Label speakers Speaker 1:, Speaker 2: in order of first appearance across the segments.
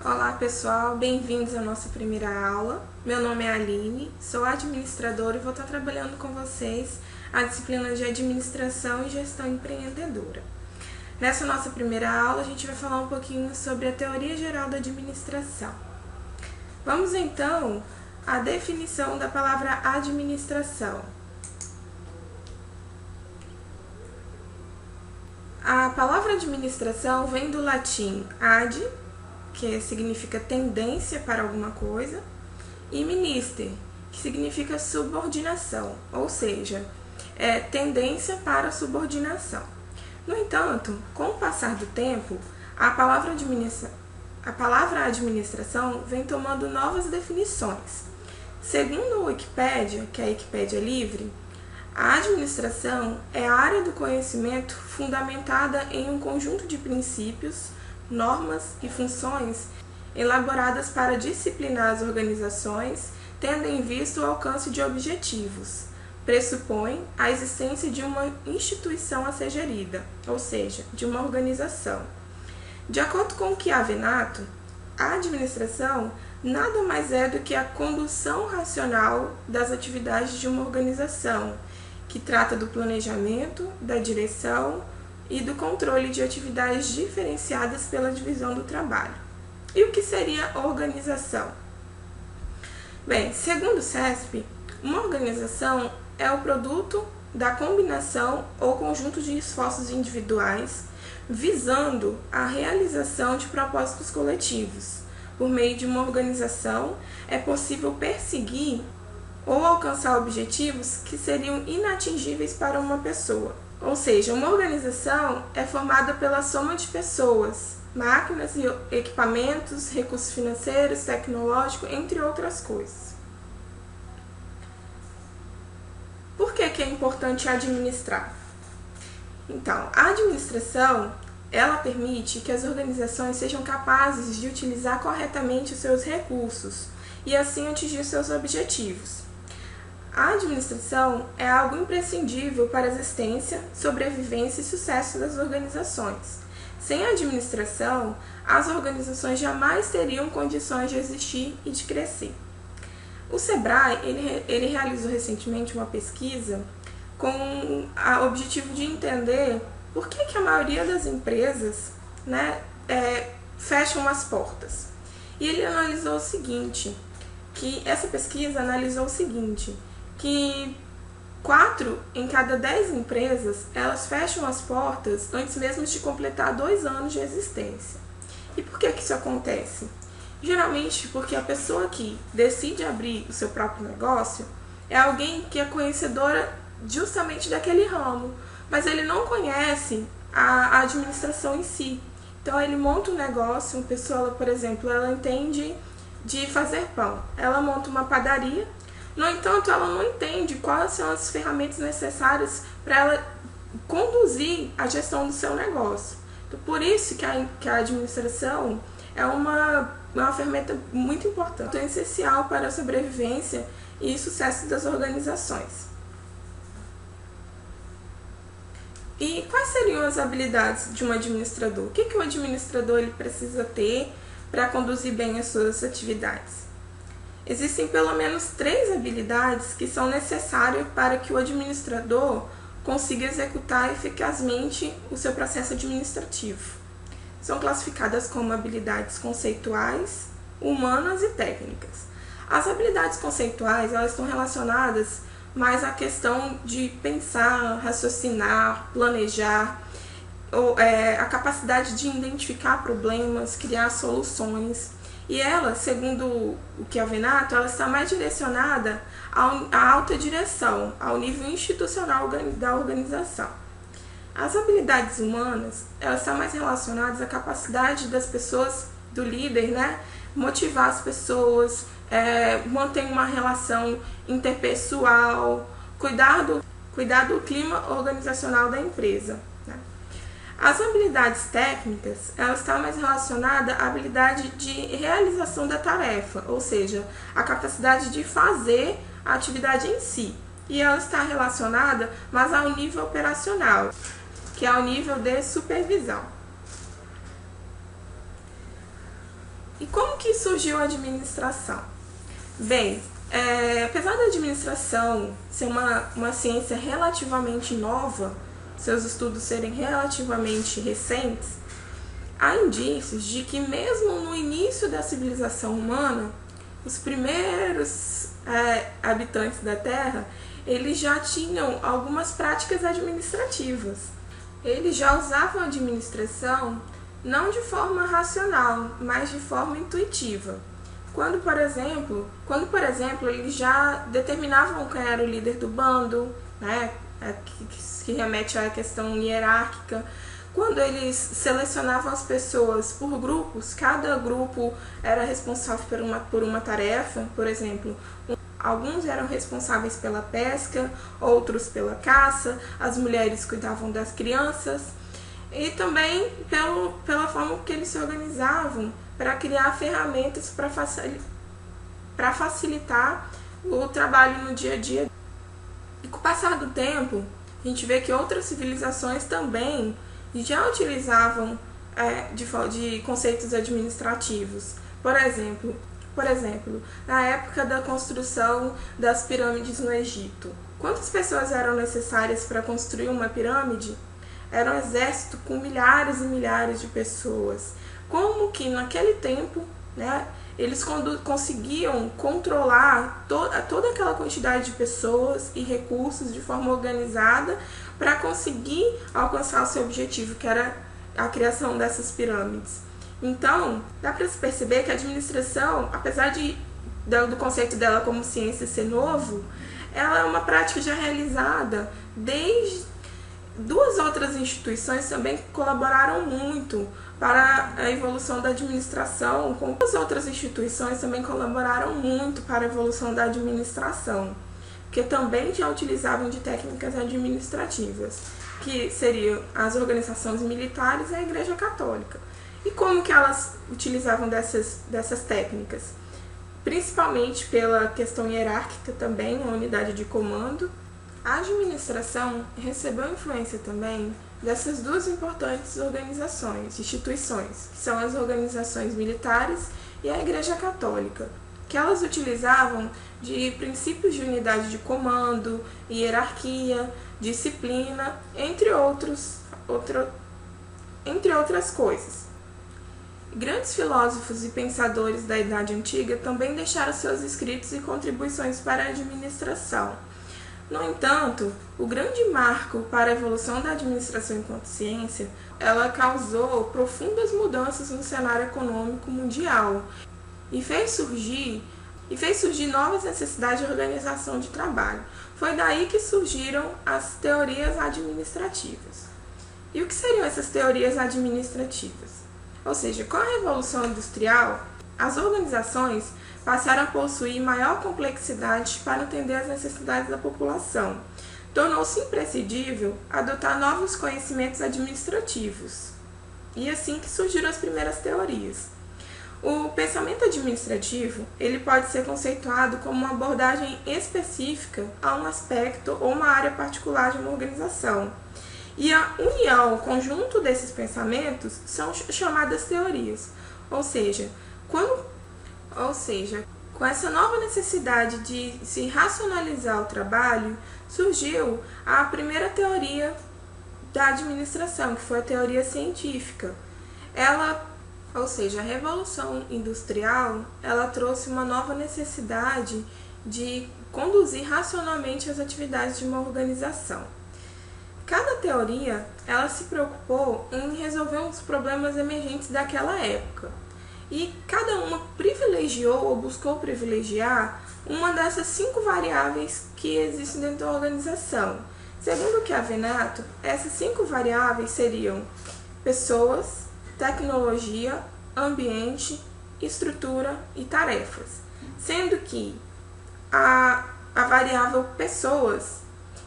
Speaker 1: Olá pessoal, bem-vindos à nossa primeira aula. Meu nome é Aline, sou administradora e vou estar trabalhando com vocês a disciplina de Administração e Gestão Empreendedora. Nessa nossa primeira aula a gente vai falar um pouquinho sobre a teoria geral da administração. Vamos então à definição da palavra administração. A palavra administração vem do latim ad, que significa tendência para alguma coisa, e minister, que significa subordinação, ou seja, tendência para subordinação. No entanto, com o passar do tempo, a palavra administração vem tomando novas definições. Segundo a Wikipédia, que é a Wikipédia livre, a administração é a área do conhecimento fundamentada em um conjunto de princípios, normas e funções elaboradas para disciplinar as organizações, tendo em vista o alcance de objetivos. Pressupõe a existência de uma instituição a ser gerida, ou seja, de uma organização. De acordo com o Chiavenato, a administração nada mais é do que a condução racional das atividades de uma organização, que trata do planejamento, da direção e do controle de atividades diferenciadas pela divisão do trabalho. E o que seria organização? Bem, segundo o CESP, uma organização é o produto da combinação ou conjunto de esforços individuais visando a realização de propósitos coletivos. Por meio de uma organização, é possível perseguir ou alcançar objetivos que seriam inatingíveis para uma pessoa. Ou seja, uma organização é formada pela soma de pessoas, máquinas e equipamentos, recursos financeiros, tecnológicos, entre outras coisas. Por que é importante administrar? Então, a administração, ela permite que as organizações sejam capazes de utilizar corretamente os seus recursos e assim atingir seus objetivos. A administração é algo imprescindível para a existência, sobrevivência e sucesso das organizações. Sem a administração, as organizações jamais teriam condições de existir e de crescer. O Sebrae ele realizou recentemente uma pesquisa com o objetivo de entender por que a maioria das empresas fecham as portas. E ele analisou o seguinte, que 4 em cada 10 empresas, elas fecham as portas antes mesmo de completar 2 anos de existência. E por que isso acontece? Geralmente porque a pessoa que decide abrir o seu próprio negócio é alguém que é conhecedora justamente daquele ramo, mas ele não conhece a administração em si. Então ele monta um negócio, uma pessoa, por exemplo, ela entende de fazer pão, ela monta uma padaria. No entanto, ela não entende quais são as ferramentas necessárias para ela conduzir a gestão do seu negócio. Então, por isso que a administração é uma ferramenta muito importante, essencial para a sobrevivência e sucesso das organizações. E quais seriam as habilidades de um administrador? O que o administrador ele precisa ter para conduzir bem as suas atividades? Existem pelo menos 3 habilidades que são necessárias para que o administrador consiga executar eficazmente o seu processo administrativo. São classificadas como habilidades conceituais, humanas e técnicas. As habilidades conceituais elas estão relacionadas mais à questão de pensar, raciocinar, planejar, a capacidade de identificar problemas, criar soluções. E ela, segundo o Chiavenato, ela está mais direcionada à alta direção, ao nível institucional da organização. As habilidades humanas, elas estão mais relacionadas à capacidade das pessoas, do líder, motivar as pessoas, manter uma relação interpessoal, cuidar do clima organizacional da empresa. As habilidades técnicas, elas estão mais relacionadas à habilidade de realização da tarefa, ou seja, a capacidade de fazer a atividade em si. E ela está relacionada mais ao nível operacional, que é o nível de supervisão. E como que surgiu a administração? Bem, apesar da administração ser uma ciência relativamente nova, seus estudos serem relativamente recentes, há indícios de que mesmo no início da civilização humana, os primeiros habitantes da Terra, eles já tinham algumas práticas administrativas. Eles já usavam a administração não de forma racional, mas de forma intuitiva. Quando, por exemplo, eles já determinavam quem era o líder do bando, né, que remete à questão hierárquica. Quando eles selecionavam as pessoas por grupos, cada grupo era responsável por uma tarefa. Por exemplo, alguns eram responsáveis pela pesca, outros pela caça, as mulheres cuidavam das crianças, e também pela forma que eles se organizavam para criar ferramentas para facilitar o trabalho no dia a dia. E com o passar do tempo, a gente vê que outras civilizações também já utilizavam de conceitos administrativos. Por exemplo, na época da construção das pirâmides no Egito. Quantas pessoas eram necessárias para construir uma pirâmide? Era um exército com milhares e milhares de pessoas. Como que naquele tempo, né, eles conseguiam controlar toda aquela quantidade de pessoas e recursos de forma organizada para conseguir alcançar o seu objetivo, que era a criação dessas pirâmides. Então, dá para se perceber que a administração, apesar do conceito dela como ciência ser novo, ela é uma prática já realizada desde... Duas outras instituições também colaboraram muito para a evolução da administração, como as outras instituições também colaboraram muito para a evolução da administração, que também já utilizavam de técnicas administrativas, que seriam as organizações militares e a Igreja Católica. E como que elas utilizavam dessas técnicas? Principalmente pela questão hierárquica também, uma unidade de comando. A administração recebeu influência também dessas duas importantes instituições, que são as organizações militares e a Igreja Católica, que elas utilizavam de princípios de unidade de comando, hierarquia, disciplina, entre outras coisas. Grandes filósofos e pensadores da Idade Antiga também deixaram seus escritos e contribuições para a administração. No entanto, o grande marco para a evolução da administração enquanto ciência, ela causou profundas mudanças no cenário econômico mundial e fez surgir novas necessidades de organização de trabalho. Foi daí que surgiram as teorias administrativas. E o que seriam essas teorias administrativas? Ou seja, com a Revolução Industrial, as organizações passaram a possuir maior complexidade para atender às necessidades da população. Tornou-se imprescindível adotar novos conhecimentos administrativos. E assim que surgiram as primeiras teorias. O pensamento administrativo, ele pode ser conceituado como uma abordagem específica a um aspecto ou uma área particular de uma organização. E a união, o conjunto desses pensamentos, são chamadas teorias. Ou seja, com essa nova necessidade de se racionalizar o trabalho, surgiu a primeira teoria da administração, que foi a teoria científica. A Revolução Industrial, ela trouxe uma nova necessidade de conduzir racionalmente as atividades de uma organização. Cada teoria, ela se preocupou em resolver os problemas emergentes daquela época. E cada uma privilegiou ou buscou privilegiar uma dessas 5 variáveis que existem dentro da organização. Segundo Chiavenato, essas 5 variáveis seriam pessoas, tecnologia, ambiente, estrutura e tarefas. Sendo que a variável pessoas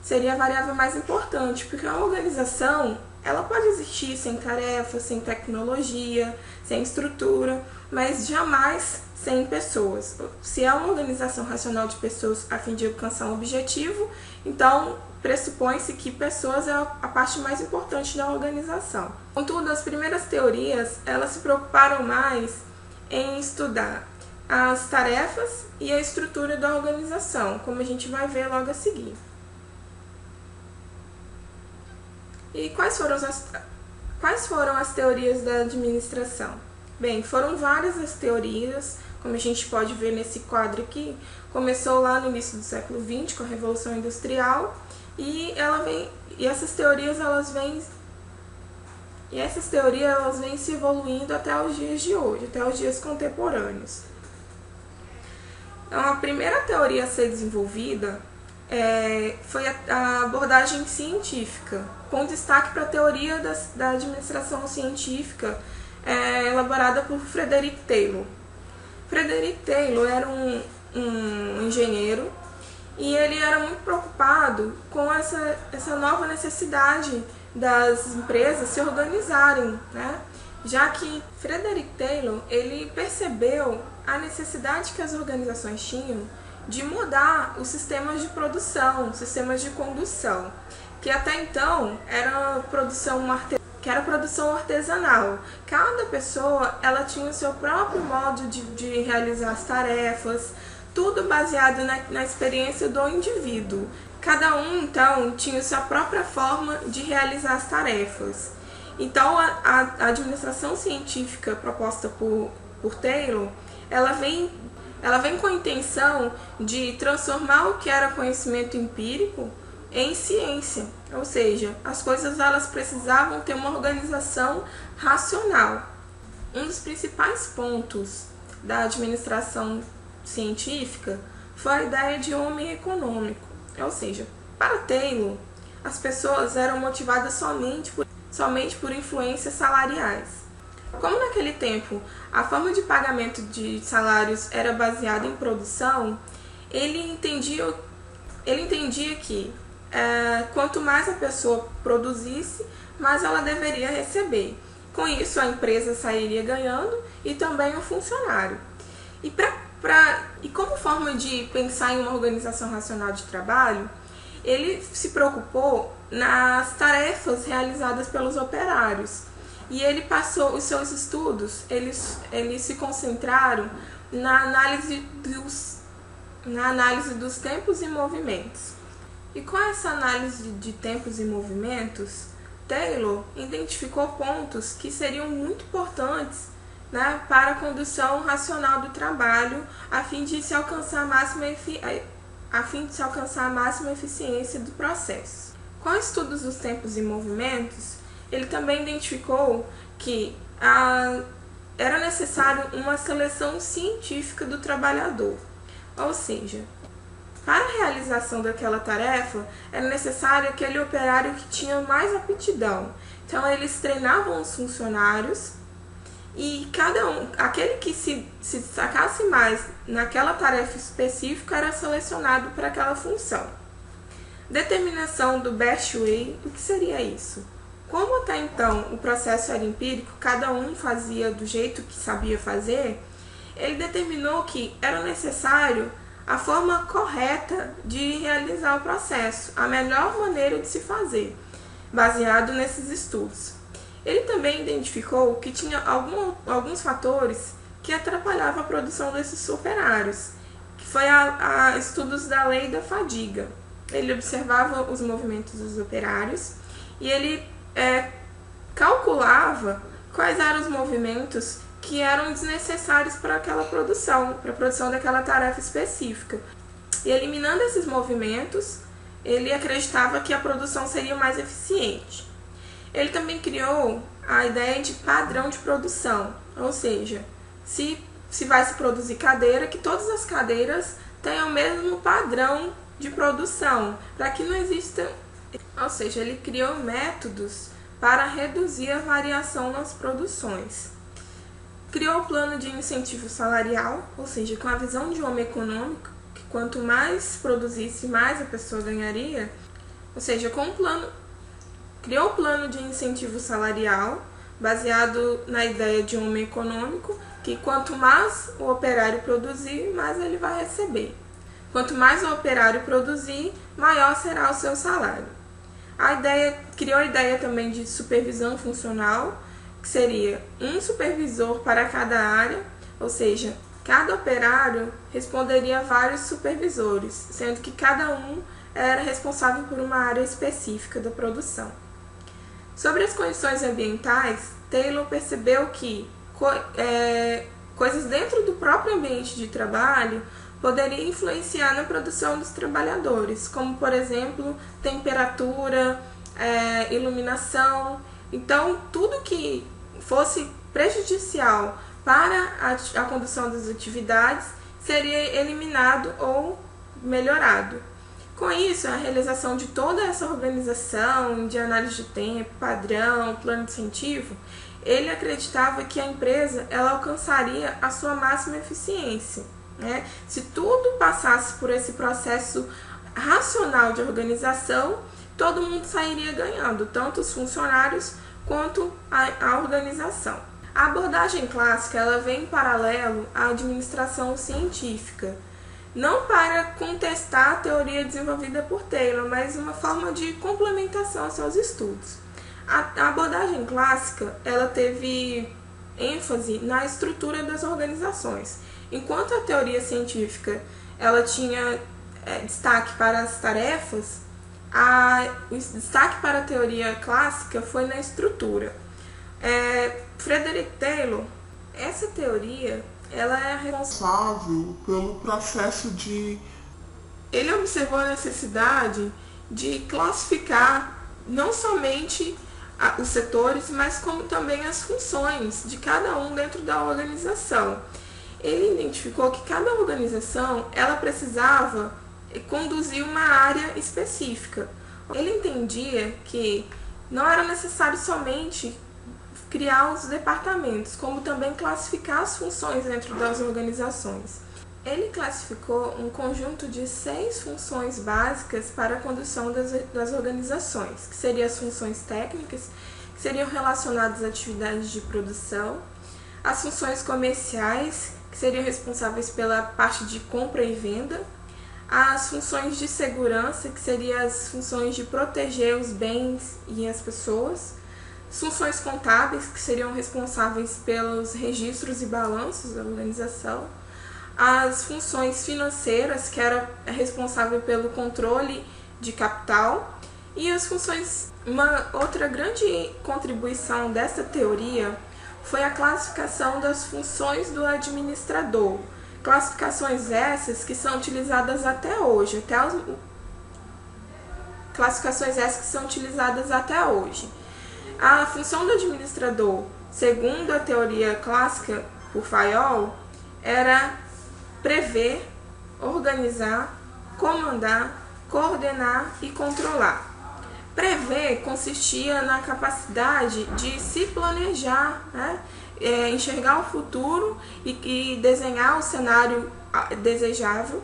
Speaker 1: seria a variável mais importante, porque a organização ela pode existir sem tarefas, sem tecnologia, sem estrutura, mas jamais sem pessoas. Se é uma organização racional de pessoas a fim de alcançar um objetivo, então pressupõe-se que pessoas é a parte mais importante da organização. Contudo, as primeiras teorias elas se preocuparam mais em estudar as tarefas e a estrutura da organização, como a gente vai ver logo a seguir. E quais foram as teorias da administração? Bem, foram várias as teorias, como a gente pode ver nesse quadro aqui. Começou lá no início do século XX, com a Revolução Industrial, e essas teorias vêm se evoluindo até os dias de hoje, até os dias contemporâneos. Então, a primeira teoria a ser desenvolvida foi a abordagem científica, com destaque para a teoria da administração científica, elaborada por Frederick Taylor. Frederick Taylor era um engenheiro e ele era muito preocupado com essa nova necessidade das empresas se organizarem, né? Já que Frederick Taylor ele percebeu a necessidade que as organizações tinham de mudar os sistemas de produção, sistemas de condução, que até então era produção artesanal. Cada pessoa ela tinha o seu próprio modo de realizar as tarefas, tudo baseado na experiência do indivíduo. Cada um, então, tinha a sua própria forma de realizar as tarefas. Então, a administração científica proposta por Taylor, ela vem com a intenção de transformar o que era conhecimento empírico em ciência. Ou seja, as coisas elas precisavam ter uma organização racional. Um dos principais pontos da administração científica foi a ideia de homem econômico. Ou seja, para Taylor, as pessoas eram motivadas somente por influências salariais. Como naquele tempo a forma de pagamento de salários era baseada em produção, ele entendia que quanto mais a pessoa produzisse, mais ela deveria receber. Com isso, a empresa sairia ganhando e também o funcionário. E como forma de pensar em uma organização racional de trabalho, ele se preocupou nas tarefas realizadas pelos operários. E ele passou os seus estudos, eles se concentraram na análise dos tempos e movimentos. E com essa análise de tempos e movimentos, Taylor identificou pontos que seriam muito importantes, né, para a condução racional do trabalho, a fim de se alcançar a máxima eficiência do processo. Com estudos dos tempos e movimentos, ele também identificou que era necessário uma seleção científica do trabalhador, ou seja, para a realização daquela tarefa, era necessário aquele operário que tinha mais aptidão. Então, eles treinavam os funcionários e aquele que se destacasse mais naquela tarefa específica era selecionado para aquela função. Determinação do best way, o que seria isso? Como até então o processo era empírico, cada um fazia do jeito que sabia fazer, ele determinou que era necessário a forma correta de realizar o processo, a melhor maneira de se fazer, baseado nesses estudos. Ele também identificou que tinha alguns fatores que atrapalhavam a produção desses operários, que foi estudos da lei da fadiga. Ele observava os movimentos dos operários e ele calculava quais eram os movimentos que eram desnecessários para aquela produção, para a produção daquela tarefa específica. E eliminando esses movimentos, ele acreditava que a produção seria mais eficiente. Ele também criou a ideia de padrão de produção, ou seja, se vai se produzir cadeira, que todas as cadeiras tenham o mesmo padrão de produção, para que não exista... Ou seja, ele criou métodos para reduzir a variação nas produções. Criou o plano de incentivo salarial, ou seja, com a visão de homem econômico, que quanto mais produzisse, mais a pessoa ganharia. Ou seja, criou o plano de incentivo salarial, baseado na ideia de homem econômico, que quanto mais o operário produzir, mais ele vai receber. Quanto mais o operário produzir, maior será o seu salário. Criou a ideia também de supervisão funcional, que seria um supervisor para cada área, ou seja, cada operário responderia a vários supervisores, sendo que cada um era responsável por uma área específica da produção. Sobre as condições ambientais, Taylor percebeu que coisas dentro do próprio ambiente de trabalho poderiam influenciar na produção dos trabalhadores, como, por exemplo, temperatura, iluminação. Então, tudo que fosse prejudicial para a condução das atividades seria eliminado ou melhorado. Com isso, a realização de toda essa organização de análise de tempo, padrão, plano de incentivo, ele acreditava que a empresa ela alcançaria a sua máxima eficiência, né? Se tudo passasse por esse processo racional de organização, todo mundo sairia ganhando, tanto os funcionários quanto a organização. A abordagem clássica ela vem em paralelo à administração científica, não para contestar a teoria desenvolvida por Taylor, mas uma forma de complementação aos seus estudos. A abordagem clássica ela teve ênfase na estrutura das organizações, enquanto a teoria científica ela tinha destaque para as tarefas, o destaque para a teoria clássica foi na estrutura. Frederick Taylor, essa teoria ela é responsável pelo processo de... Ele observou a necessidade de classificar não somente os setores, mas como também as funções de cada um dentro da organização. Ele identificou que cada organização ela precisava conduzir uma área específica. Ele entendia que não era necessário somente criar os departamentos, como também classificar as funções dentro das organizações. Ele classificou um conjunto de 6 funções básicas para a condução das organizações, que seriam as funções técnicas, que seriam relacionadas às atividades de produção, as funções comerciais, que seriam responsáveis pela parte de compra e venda, as funções de segurança, que seriam as funções de proteger os bens e as pessoas, as funções contábeis, que seriam responsáveis pelos registros e balanços da organização, as funções financeiras, que era responsável pelo controle de capital, e as funções... Uma outra grande contribuição dessa teoria foi a classificação das funções do administrador. Classificações essas que são utilizadas até hoje, A função do administrador, segundo a teoria clássica por Fayol, era prever, organizar, comandar, coordenar e controlar. Prever consistia na capacidade de se planejar, né? Enxergar o futuro e desenhar o cenário desejável.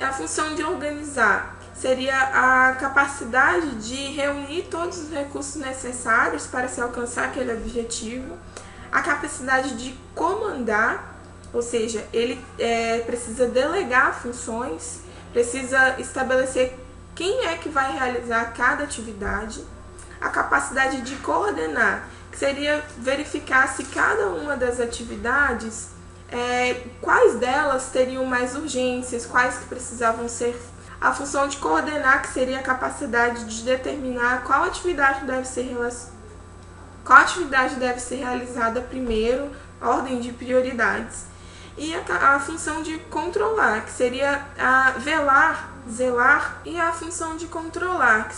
Speaker 1: A função de organizar seria a capacidade de reunir todos os recursos necessários para se alcançar aquele objetivo. A capacidade de comandar, ou seja, ele precisa delegar funções, precisa estabelecer quem é que vai realizar cada atividade. A capacidade de coordenar, que seria verificar se cada uma das atividades, quais delas teriam mais urgências, quais que precisavam ser. A função de coordenar, que seria a capacidade de determinar qual atividade deve ser realizada primeiro, ordem de prioridades. E a função de controlar, que seria a zelar, e a função de controlar,